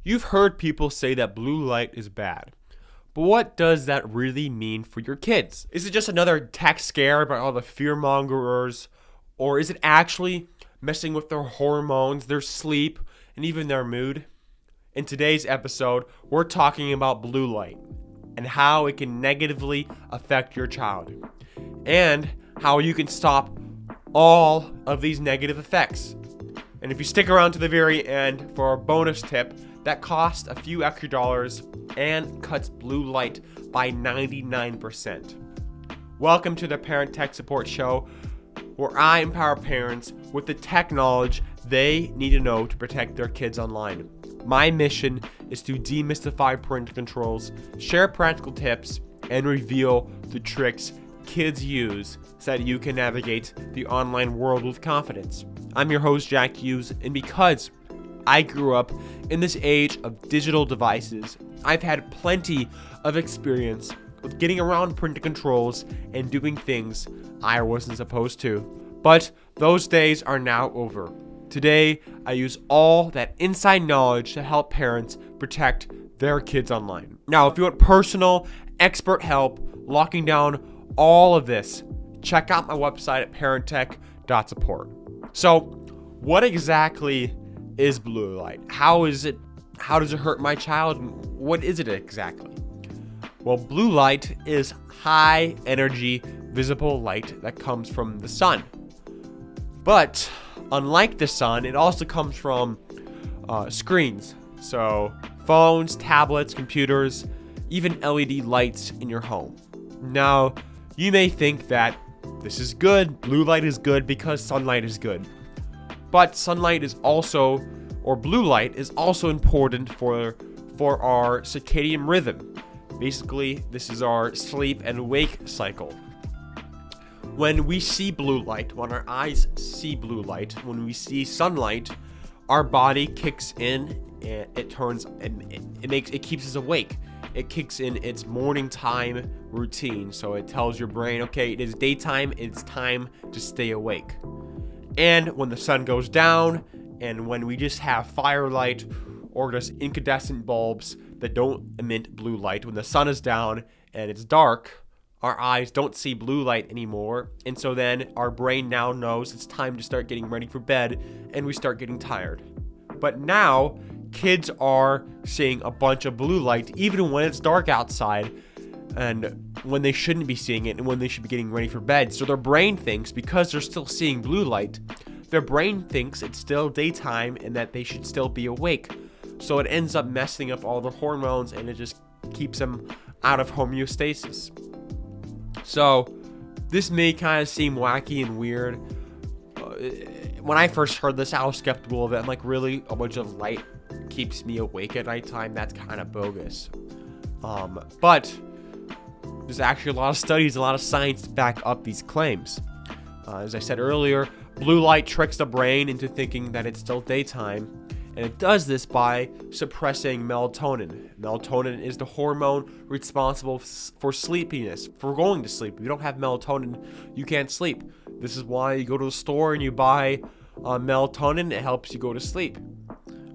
You've heard people say that blue light is bad. But what does that really mean for your kids? Is it just another tech scare by all the fearmongers? Or is it actually messing with their hormones, their sleep, and even their mood? In today's episode, we're talking about blue light and how it can negatively affect your child, and how you can stop all of these negative effects. And if you stick around to the very end for our bonus tip that costs a few extra dollars and cuts blue light by 99%. Welcome to the Parent Tech Support Show, where I empower parents with the tech knowledge they need to know to protect their kids online. My mission is to demystify parental controls, share practical tips, and reveal the tricks kids use so that you can navigate the online world with confidence. I'm your host, Jack Hughes, and because I grew up in this age of digital devices, I've had plenty of experience with getting around parental controls and doing things I wasn't supposed to. But those days are now over. Today, I use all that inside knowledge to help parents protect their kids online. Now, if you want personal, expert help locking down all of this, check out my website at parenttech.support. So, what exactly is blue light? How does it hurt my child? And what is it exactly? Well, blue light is high energy visible light that comes from the sun. But unlike the sun, it also comes from screens. So phones, tablets, computers, even LED lights in your home. Now, you may think that this is good, blue light is good because sunlight is good. But sunlight is also, or blue light is also important for our circadian rhythm. Basically, this is our sleep and wake cycle. When we see blue light, when our eyes see blue light, when we see sunlight, our body kicks in and it keeps us awake. It kicks in its morning time routine. So it tells your brain, okay, it is daytime, it's time to stay awake. And when the sun goes down, and when we just have firelight or just incandescent bulbs that don't emit blue light, when the sun is down and it's dark, our eyes don't see blue light anymore. And so then our brain now knows it's time to start getting ready for bed, and we start getting tired. But now, kids are seeing a bunch of blue light even when it's dark outside, and when they shouldn't be seeing it and when they should be getting ready for bed. So their brain thinks, because they're still seeing blue light, their brain thinks it's still daytime and that they should still be awake. So it ends up messing up all their hormones, and it just keeps them out of homeostasis. So this may kind of seem wacky and weird. When I first heard this, I was skeptical of it. I'm like, really? A bunch of light keeps me awake at nighttime? That's kind of bogus. But there's actually a lot of studies, a lot of science to back up these claims. As I said earlier, blue light tricks the brain into thinking that it's still daytime, and it does this by suppressing melatonin. Melatonin is the hormone responsible for sleepiness, for going to sleep. If you don't have melatonin, you can't sleep. This is why you go to the store and you buy melatonin. It helps you go to sleep.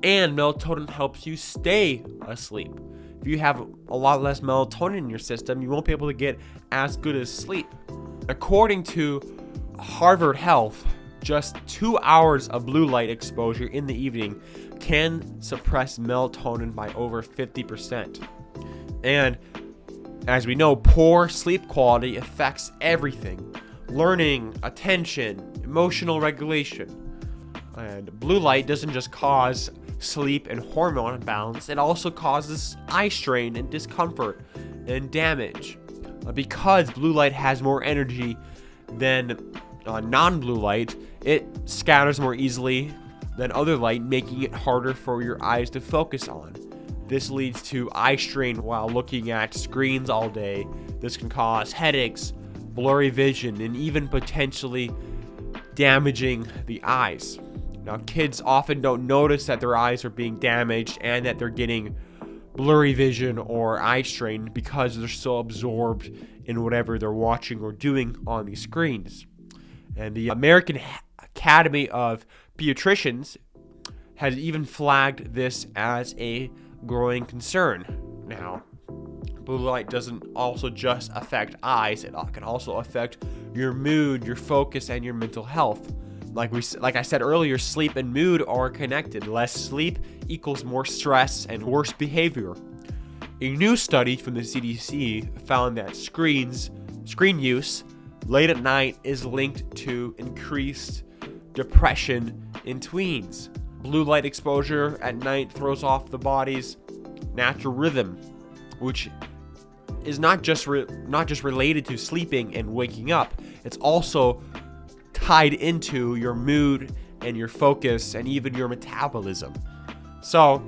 And melatonin helps you stay asleep. If you have a lot less melatonin in your system, you won't be able to get as good as sleep. According to Harvard Health, just 2 hours of blue light exposure in the evening can suppress melatonin by over 50%. And as we know, poor sleep quality affects everything: learning, attention, emotional regulation. And blue light doesn't just cause sleep and hormone imbalance, it also causes eye strain and discomfort and damage. Because blue light has more energy than non-blue light, it scatters more easily than other light, making it harder for your eyes to focus on. This leads to eye strain while looking at screens all day. This can cause headaches, blurry vision, and even potentially damaging the eyes. Now, kids often don't notice that their eyes are being damaged and that they're getting blurry vision or eye strain because they're so absorbed in whatever they're watching or doing on these screens. And the American Academy of Pediatricians has even flagged this as a growing concern. Now, blue light doesn't also just affect eyes, it can also affect your mood, your focus, and your mental health. Like I said earlier, sleep and mood are connected. Less sleep equals more stress and worse behavior. A new study from the CDC found that screen use late at night is linked to increased depression in tweens. Blue light exposure at night throws off the body's natural rhythm, which is not just related to sleeping and waking up. It's also tied into your mood and your focus and even your metabolism. So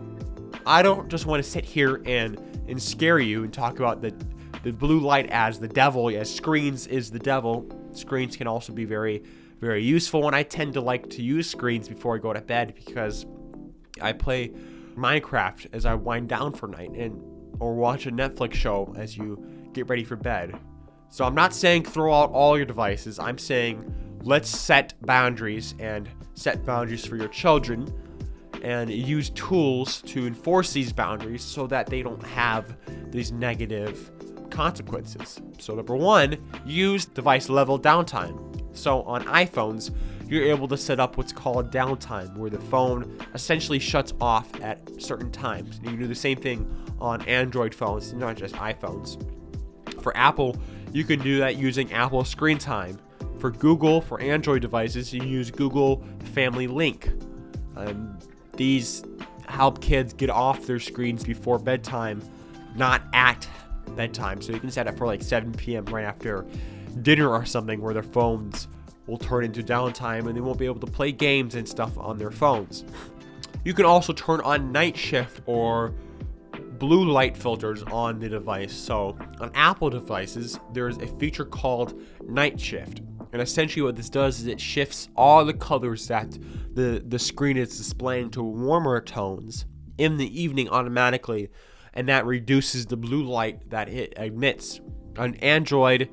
I don't just want to sit here and scare you and talk about the blue light as the devil, as screens is the devil. Screens can also be very, very useful, and I tend to like to use screens before I go to bed because I play Minecraft as I wind down for night or watch a Netflix show as you get ready for bed. So I'm not saying throw out all your devices. I'm saying let's set boundaries for your children and use tools to enforce these boundaries so that they don't have these negative consequences. So number one, use device level downtime. So on iPhones, you're able to set up what's called downtime, where the phone essentially shuts off at certain times. You can do the same thing on Android phones, not just iPhones. For Apple, you can do that using Apple Screen Time. For Google, for Android devices, you use Google Family Link. These help kids get off their screens before bedtime, not at bedtime. So you can set it for like 7 p.m. right after dinner or something, where their phones will turn into downtime and they won't be able to play games and stuff on their phones. You can also turn on night shift or blue light filters on the device. So on Apple devices, there's a feature called night shift. And essentially what this does is it shifts all the colors that the screen is displaying to warmer tones in the evening automatically, and that reduces the blue light that it emits. On Android,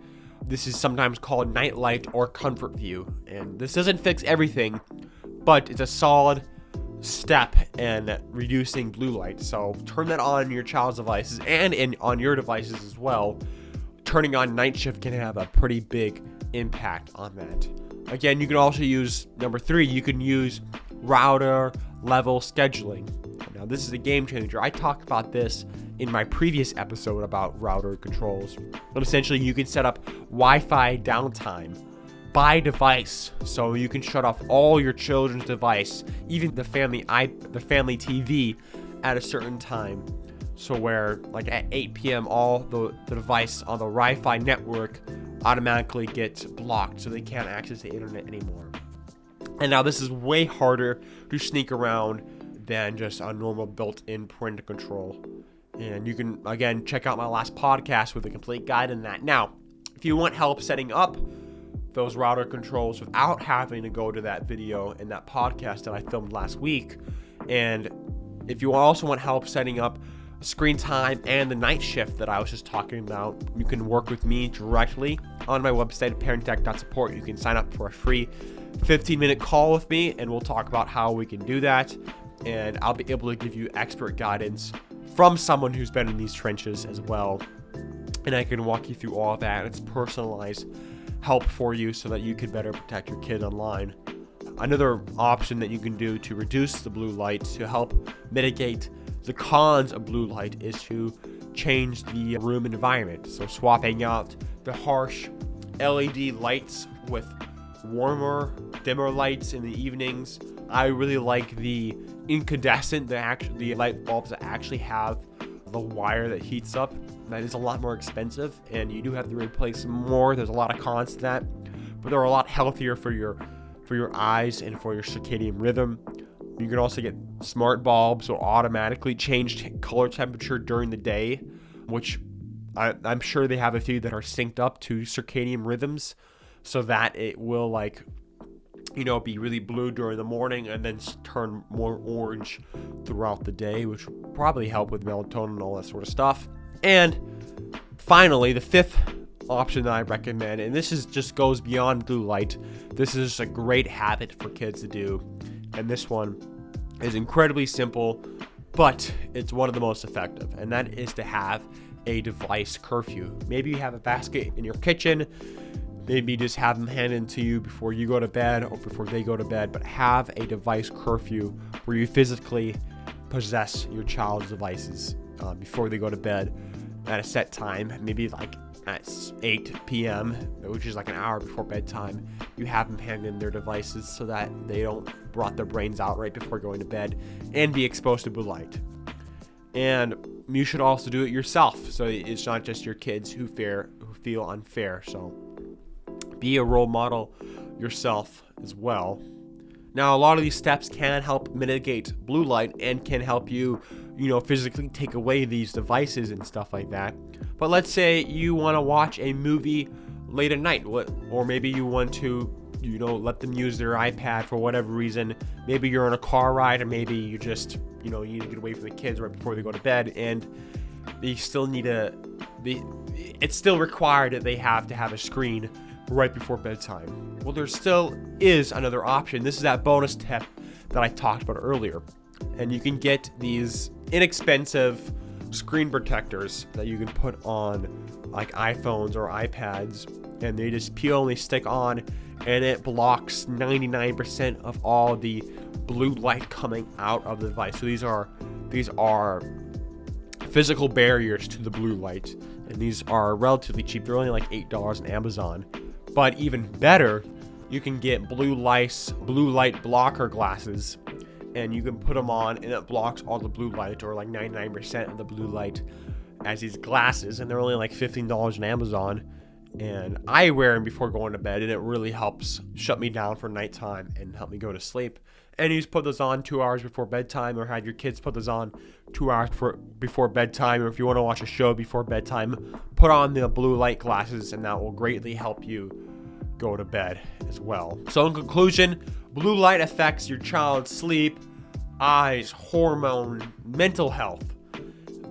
this is sometimes called night light or comfort view. And this doesn't fix everything, but it's a solid step in reducing blue light. So turn that on your child's devices and on your devices as well. Turning on night shift can have a pretty big impact on that. Again, you can also use number 3, you can use router level scheduling. Now this is a game changer. I talked about this in my previous episode about router controls. But essentially you can set up Wi-Fi downtime by device, so you can shut off all your children's device, even the family TV at a certain time. So where like at 8 p.m. all the device on the Wi-Fi network automatically gets blocked, so they can't access the internet anymore. And now this is way harder to sneak around than just a normal built-in parental control. And you can, again, check out my last podcast with a complete guide on that. Now, if you want help setting up those router controls without having to go to that video and that podcast that I filmed last week, and if you also want help setting up screen time and the night shift that I was just talking about, you can work with me directly on my website at parenttech.support. You can sign up for a free 15-minute call with me, and we'll talk about how we can do that. And I'll be able to give you expert guidance from someone who's been in these trenches as well. And I can walk you through all of that. It's personalized help for you so that you can better protect your kid online. Another option that you can do to reduce the blue light to help mitigate the cons of blue light is to change the room environment. So swapping out the harsh LED lights with warmer, dimmer lights in the evenings. I really like the incandescent, the light bulbs that actually have the wire that heats up. That is a lot more expensive, and you do have to replace more. There's a lot of cons to that, but they're a lot healthier for your eyes and for your circadian rhythm. You can also get smart bulbs will automatically change color temperature during the day, which I'm sure they have a few that are synced up to circadian rhythms, so that it will be really blue during the morning and then turn more orange throughout the day, which will probably help with melatonin and all that sort of stuff. And finally, the 5th option that I recommend, and this just goes beyond blue light. This is a great habit for kids to do, and this one is incredibly simple, but it's one of the most effective, and that is to have a device curfew. Maybe you have a basket in your kitchen. Maybe you just have them handed to you before you go to bed or before they go to bed, but have a device curfew where you physically possess your child's devices before they go to bed at a set time, maybe like at 8 p.m., which is like an hour before bedtime. You have them hand in their devices so that they don't rot their brains out right before going to bed and be exposed to blue light. And you should also do it yourself, so it's not just your kids who feel unfair. So be a role model yourself as well. Now, a lot of these steps can help mitigate blue light and can help you, physically take away these devices and stuff like that. But let's say you want to watch a movie late at night, or maybe you want to, let them use their iPad for whatever reason. Maybe you're on a car ride, or maybe you just, you need to get away from the kids right before they go to bed, and they still it's still required that they have to have a screen right before bedtime. Well, there still is another option. This is that bonus tip that I talked about earlier. And you can get these inexpensive screen protectors that you can put on like iPhones or iPads, and they just peel and they stick on, and it blocks 99% of all the blue light coming out of the device. So these are physical barriers to the blue light, and these are relatively cheap. They're only like $8 on Amazon. But even better, you can get blue light blocker glasses, and you can put them on, and it blocks all the blue light, or like 99% of the blue light, as these glasses, and they're only like $15 on Amazon. And I wear them before going to bed, and it really helps shut me down for nighttime and help me go to sleep. And you just put those on 2 hours before bedtime, or have your kids put those on 2 hours before bedtime. Or if you want to watch a show before bedtime, put on the blue light glasses, and that will greatly help you go to bed as well. So in conclusion, blue light affects your child's sleep, eyes, hormone, mental health.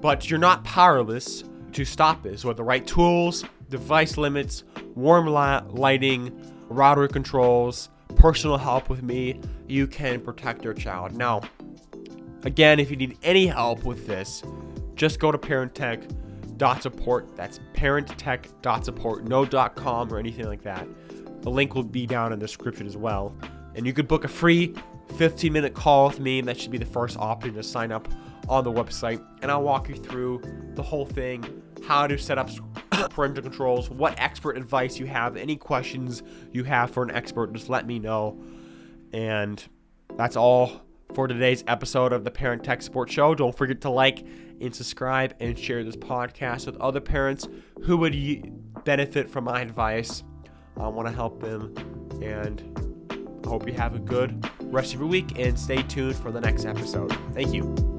But you're not powerless to stop this. With the right tools, device limits, warm lighting, router controls, personal help with me, you can protect your child. Now, again, if you need any help with this, just go to parenttech.support. That's parenttech.support, no .com or anything like that. The link will be down in the description as well. And you could book a free 15-minute call with me, and that should be the first option to sign up on the website. And I'll walk you through the whole thing, how to set up parental controls, what expert advice you have, any questions you have for an expert, just let me know. And that's all for today's episode of the Parent Tech Support Show. Don't forget to like and subscribe and share this podcast with other parents who would benefit from my advice. I want to help them, and I hope you have a good rest of your week, and stay tuned for the next episode. Thank you.